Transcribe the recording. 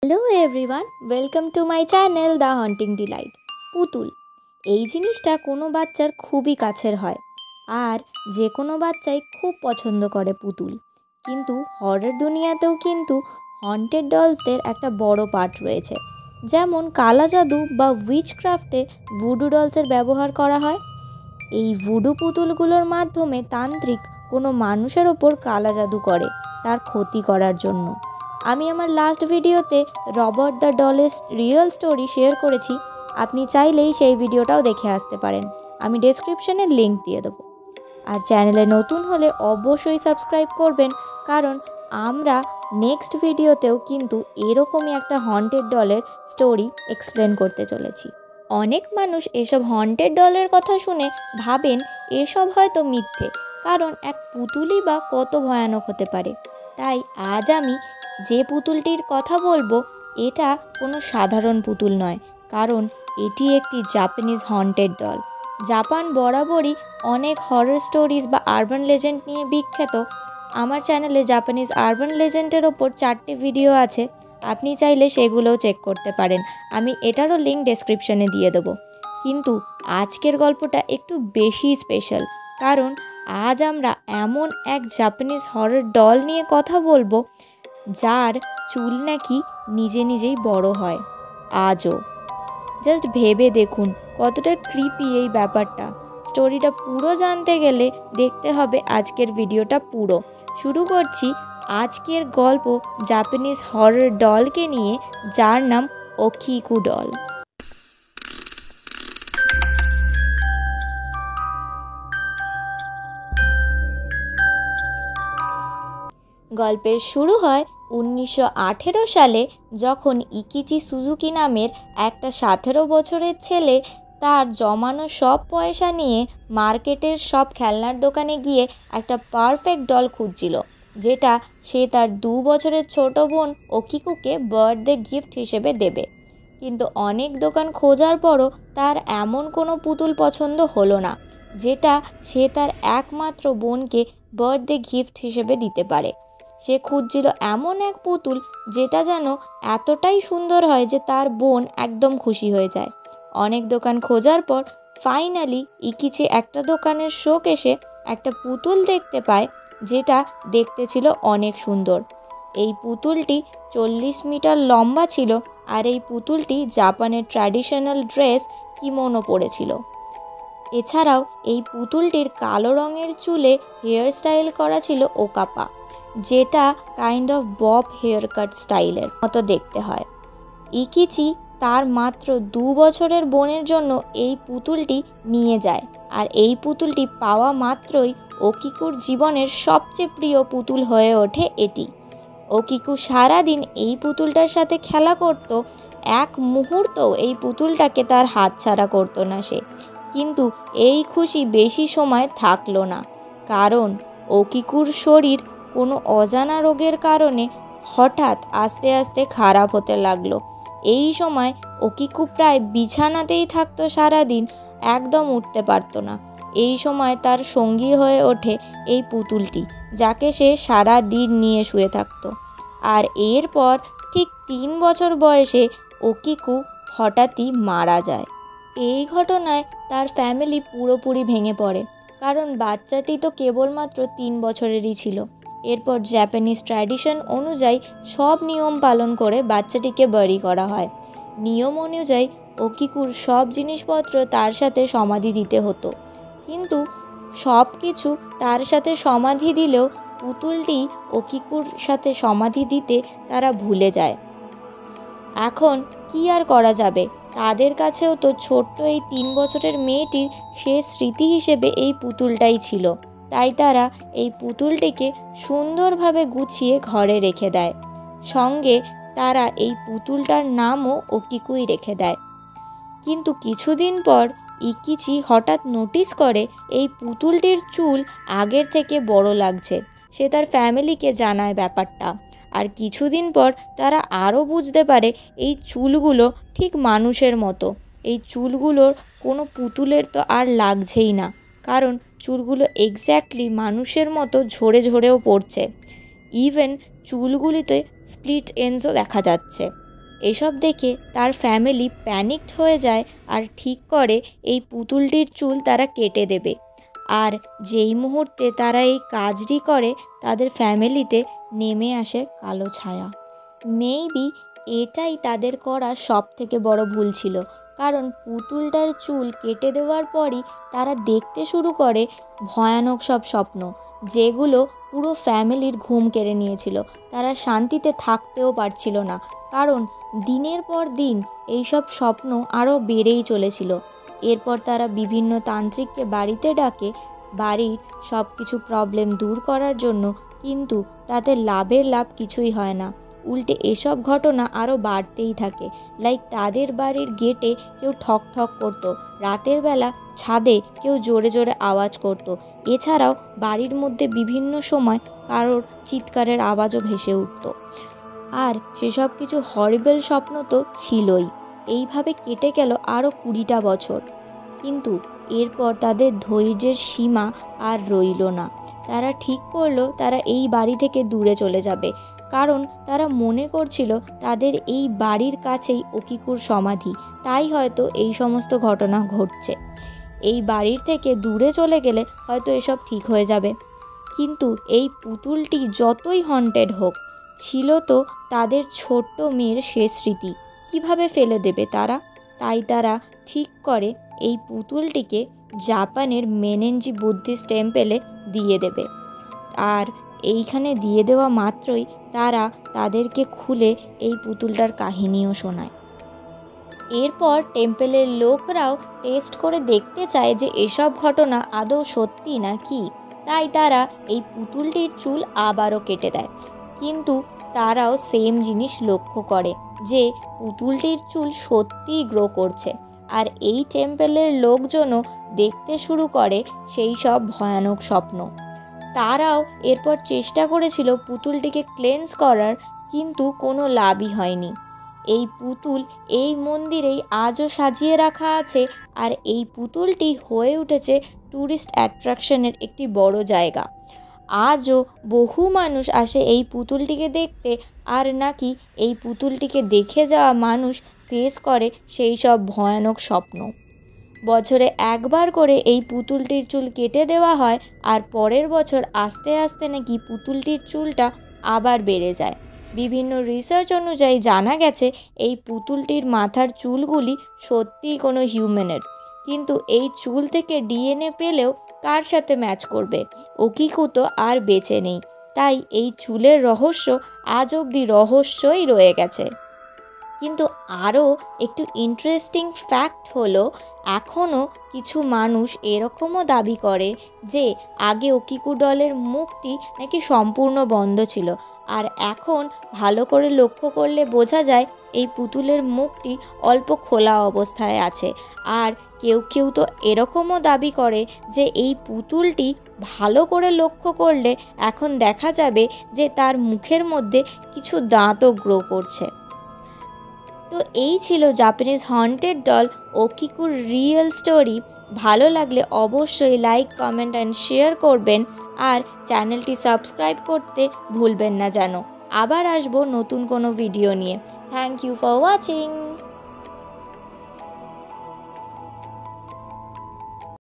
Hello everyone, welcome to my channel the haunting delight. পুতুল এই জিনিসটা কোনো বাচ্চার খুবই কাছের হয়, আর যে কোনো বাচ্চাই খুব পছন্দ করে পুতুল। কিন্তু হরর দুনিয়াতেও কিন্তু হন্টেড ডলসদের একটা বড় পার্ট রয়েছে। যেমন কালা জাদু বা উইচক্রাফটে ভুডু ডলসের ব্যবহার করা হয়। এই ভুডু পুতুলগুলোর মাধ্যমে তান্ত্রিক কোনো মানুষের ওপর কালা জাদু করে তার ক্ষতি করার জন্য। আমি আমার লাস্ট ভিডিওতে রবার্ট দ্য ডলের রিয়েল স্টোরি শেয়ার করেছি, আপনি চাইলেই সেই ভিডিওটাও দেখে আসতে পারেন, আমি ডেসক্রিপশনে লিঙ্ক দিয়ে দেবো। আর চ্যানেলে নতুন হলে অবশ্যই সাবস্ক্রাইব করবেন, কারণ আমরা নেক্সট ভিডিওতেও কিন্তু এরকমই একটা হন্টেড ডলের স্টোরি এক্সপ্লেন করতে চলেছি। অনেক মানুষ এসব হন্টেড ডলের কথা শুনে ভাবেন এসব হয়তো মিথ্যে, কারণ এক পুতুলই বা কত ভয়ানক হতে পারে। তাই আজ আমি যে পুতুলটির কথা বলবো এটা কোনো সাধারণ পুতুল নয়, কারণ এটি একটি জাপানিজ হন্টেড ডল। জাপান বরাবরই অনেক হরর স্টোরিজ বা আরবান লেজেন্ড নিয়ে বিখ্যাত। আমার চ্যানেলে জাপানিজ আরবান লেজেন্ডের ওপর 4টি ভিডিও আছে, আপনি চাইলে সেগুলোও চেক করতে পারেন, আমি এটারও লিঙ্ক ডেসক্রিপশনে দিয়ে দেবো। কিন্তু আজকের গল্পটা একটু বেশি স্পেশাল, কারণ আজ আমরা এমন এক জাপানিজ হরর ডল নিয়ে কথা বলবো যার চুল নাকি নিজে নিজেই বড় হয় আজও। জাস্ট ভেবে দেখুন কতটা ক্রিপি এই ব্যাপারটা। স্টোরিটা পুরো জানতে গেলে দেখতে হবে আজকের ভিডিওটা পুরো। শুরু করছি আজকের গল্প জাপানিজ হরর ডলকে নিয়ে, যার নাম ওকিকু ডল। গল্পের শুরু হয় 1918 সালে, যখন ইকিচি সুজুকি নামের একটা 17 বছরের ছেলে তার জমানো সব পয়সা নিয়ে মার্কেটের সব খেলনার দোকানে গিয়ে একটা পারফেক্ট ডল খুঁজছিল, যেটা সে তার 2 বছরের ছোট বোন ওকিকুকে বার্থডে গিফট হিসেবে দেবে। কিন্তু অনেক দোকান খোঁজার পরও তার এমন কোনো পুতুল পছন্দ হলো না যেটা সে তার একমাত্র বোনকে বার্থডে গিফট হিসেবে দিতে পারে। সে খুঁজছিল এমন এক পুতুল যেটা যেন এতটাই সুন্দর হয় যে তার বোন একদম খুশি হয়ে যায়। অনেক দোকান খোঁজার পর ফাইনালি ইকিচি একটা দোকানের শোকেসে একটা পুতুল দেখতে পায়, যেটা দেখতে ছিল অনেক সুন্দর। এই পুতুলটি 40 মিটার লম্বা ছিল, আর এই পুতুলটি জাপানের ট্র্যাডিশনাল ড্রেস কিমোনো পরেছিল। এছাড়াও এই পুতুলটির কালো রঙের চুলে হেয়ার স্টাইল করা ছিল ওকাপা, যেটা kind of bob hair cut স্টাইলের মতো দেখতে হয়। ইকিচি তার মাত্র 2 বছরের বোনের জন্য এই পুতুলটি নিয়ে যায়, আর এই পুতুলটি পাওয়া মাত্রই ওকিকুর জীবনের সবচেয়ে প্রিয় পুতুল হয়ে ওঠে এটি। ওকিকু সারাদিন এই পুতুলটার সাথে খেলা করত, এক মুহূর্তও এই পুতুলটাকে তার হাতছাড়া করতো না সে। কিন্তু এই খুশি বেশি সময় থাকলো না, কারণ ওকিকুর শরীর কোনো অজানা রোগের কারণে হঠাৎ আস্তে আস্তে খারাপ হতে লাগলো। এই সময় ওকিকু প্রায় বিছানাতেই থাকতো সারাদিন, একদম উঠতে পারতো না। এই সময় তার সঙ্গী হয়ে ওঠে এই পুতুলটি, যাকে সে সারা দিন নিয়ে শুয়ে থাকতো। আর এরপর ঠিক 3 বছর বয়সে ওকিকু হঠাৎই মারা যায়। এই ঘটনায় তার ফ্যামিলি পুরোপুরি ভেঙে পড়ে, কারণ বাচ্চাটি তো কেবলমাত্র 3 বছরেরই ছিল। এরপর জাপানিজ ট্র্যাডিশন অনুযায়ী সব নিয়ম পালন করে বাচ্চাটিকে বাড়ি করা হয়। নিয়ম অনুযায়ী ওকিকুর সব জিনিসপত্র তার সাথে সমাধি দিতে হতো, কিন্তু সব কিছু তার সাথে সমাধি দিলেও পুতুলটি ওকিকুর সাথে সমাধি দিতে তারা ভুলে যায়। এখন কি আর করা যাবে, তাদের কাছেও তো ছোট্ট এই 3 বছরের মেয়েটির শেষ স্মৃতি হিসেবে এই পুতুলটাই ছিল। তাই তারা এই পুতুলটিকে সুন্দরভাবে গুছিয়ে ঘরে রেখে দেয়, সঙ্গে তারা এই পুতুলটার নামও ওকিকুই রেখে দেয়। কিন্তু কিছুদিন পর ইকিচি হঠাৎ নোটিস করে এই পুতুলটির চুল আগের থেকে বড় লাগছে। সে তার ফ্যামিলিকে জানায় ব্যাপারটা, আর কিছুদিন পর তারা আরও বুঝতে পারে এই চুলগুলো ঠিক মানুষের মতো। এই চুলগুলোর কোনো পুতুলের তো আর লাগছেই না, কারণ চুলগুলো এক্স্যাক্টলি মানুষের মতো ঝরে ঝরেও পড়ছে। ইভেন চুলগুলিতে স্প্লিট এন্ডসও দেখা যাচ্ছে। এসব দেখে তার ফ্যামিলি প্যানিকড হয়ে যায় আর ঠিক করে এই পুতুলটির চুল তারা কেটে দেবে। আর যেই মুহূর্তে তারা এই কাজটি করে তাদের ফ্যামিলিতে নেমে আসে কালো ছায়া। মেবি এটাই তাদের করা সবথেকে বড় ভুল ছিল, কারণ পুতুলটার চুল কেটে দেওয়ার পরই তারা দেখতে শুরু করে ভয়ানক সব স্বপ্ন, যেগুলো পুরো ফ্যামিলির ঘুম কেড়ে নিয়েছিল। তারা শান্তিতে থাকতেও পারছিল না, কারণ দিনের পর দিন এইসব স্বপ্ন আরও বেড়েই চলেছিল। এরপর তারা বিভিন্ন তান্ত্রিককে বাড়িতে ডাকে বাড়ির সব কিছু প্রবলেম দূর করার জন্য, কিন্তু তাতে লাভের লাভ কিছুই হয় না। উল্টে এসব ঘটনা আরও বাড়তেই থাকে। লাইক তাদের বাড়ির গেটে কেউ ঠক ঠক করতো, রাতের বেলা ছাদে কেউ জোরে জোরে আওয়াজ করতো, এছাড়াও বাড়ির মধ্যে বিভিন্ন সময় কারোর চিৎকারের আওয়াজও ভেসে উঠত। আর সেসব কিছু হরিবল স্বপ্ন তো ছিলই। এইভাবে কেটে গেল আরও 20টা বছর। কিন্তু এরপর তাদের ধৈর্যের সীমা আর রইল না। তারা ঠিক করলো তারা এই বাড়ি থেকে দূরে চলে যাবে, কারণ তারা মনে করছিল তাদের এই বাড়ির কাছেই অকিকুর সমাধি, তাই হয়তো এই সমস্ত ঘটনা ঘটছে। এই বাড়ির থেকে দূরে চলে গেলে হয়তো এসব ঠিক হয়ে যাবে। কিন্তু এই পুতুলটি যতই হন্টেড হোক, ছিল তো তাদের ছোট্ট মেয়ের শেষ স্মৃতি, কিভাবে ফেলে দেবে তারা? তাই তারা ঠিক করে এই পুতুলটিকে জাপানের মেনেনজি বুদ্ধিস্ট টেম্পেলে দিয়ে দেবে। আর এইখানে দিয়ে দেওয়া মাত্রই তারা তাদেরকে খুলে এই পুতুলটার কাহিনীও শোনায়। এরপর টেম্পেলের লোকরাও টেস্ট করে দেখতে চায় যে এসব ঘটনা আদৌ সত্যি না কি, তাই তারা এই পুতুলটির চুল আবারও কেটে দেয়। কিন্তু তারাও সেম জিনিস লক্ষ্য করে যে পুতুলটির চুল সত্যিই গ্রো করছে। আর এই টেম্পেলের লোকজনও দেখতে শুরু করে সেই সব ভয়ানক স্বপ্ন। তারাও এরপর চেষ্টা করেছিল পুতুলটিকে ক্লেন্স করার, কিন্তু কোনো লাভই হয়নি। এই পুতুল এই মন্দিরেই আজও সাজিয়ে রাখা আছে, আর এই পুতুলটি হয়ে উঠেছে ট্যুরিস্ট অ্যাট্রাকশনের একটি বড় জায়গা। আজও বহু মানুষ আসে এই পুতুলটিকে দেখতে, আর নাকি এই পুতুলটিকে দেখে যাওয়া মানুষ ফেস করে সেই সব ভয়ানক স্বপ্ন। বছরে একবার করে এই পুতুলটির চুল কেটে দেওয়া হয়, আর পরের বছর আস্তে আস্তে নাকি পুতুলটির চুলটা আবার বেড়ে যায়। বিভিন্ন রিসার্চ অনুযায়ী জানা গেছে এই পুতুলটির মাথার চুলগুলি সত্যিই কোনো হিউম্যানের, কিন্তু এই চুল থেকে ডিএনএ পেলেও কার সাথে ম্যাচ করবে? ওকিকু তো আর বেঁচে নেই, তাই এই চুলের রহস্য আজ অবধি রহস্যই রয়ে গেছে। কিন্তু আরও একটু ইন্টারেস্টিং ফ্যাক্ট হলো, এখনও কিছু মানুষ এরকমও দাবি করে যে আগে ওকিকু ডলের মুখটি নাকি সম্পূর্ণ বন্ধ ছিল, আর এখন ভালো করে লক্ষ্য করলে বোঝা যায় এই পুতুলের মুখটি অল্প খোলা অবস্থায় আছে। আর কেউ কেউ তো এরকমও দাবি করে যে এই পুতুলটি ভালো করে লক্ষ্য করলে এখন দেখা যাবে যে তার মুখের মধ্যে কিছু দাঁতও গ্রো করছে। তো এই ছিল জাপানিজ হন্টেড ডল ওকিকুর রিয়েল স্টোরি। ভালো লাগলে অবশ্যই লাইক, কমেন্ট অ্যান্ড শেয়ার করবেন, আর চ্যানেলটি সাবস্ক্রাইব করতে ভুলবেন না যেন। আবার আসবো নতুন কোনো ভিডিও নিয়ে। Thank you for watching.